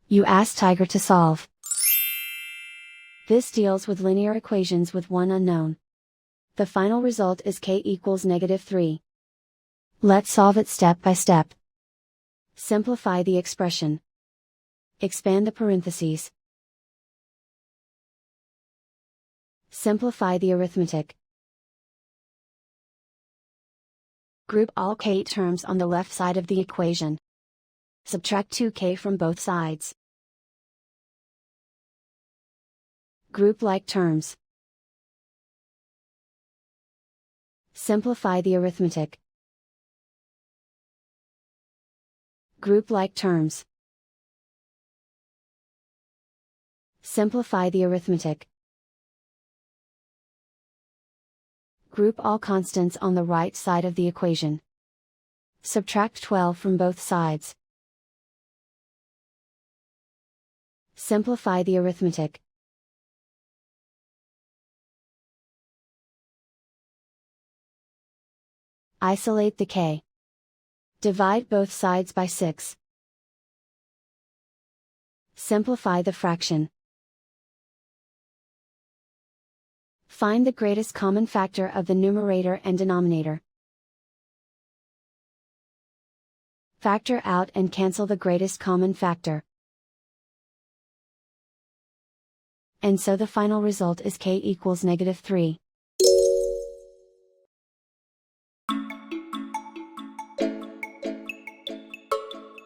You ask Tiger to solve. This deals with linear equations with one unknown. The final result is k equals -3. Let's solve it step by step. Simplify the expression. Expand the parentheses. Simplify the arithmetic. Group all k terms on the left side of the equation. Subtract 2k from both sides. Group like terms. Simplify the arithmetic. Group like terms. Simplify the arithmetic. Group all constants on the right side of the equation. Subtract 12 from both sides. Simplify the arithmetic. Isolate the k. Divide both sides by 6. Simplify the fraction. Find the greatest common factor of the numerator and denominator. Factor out and cancel the greatest common factor. And so the final result is k equals -3.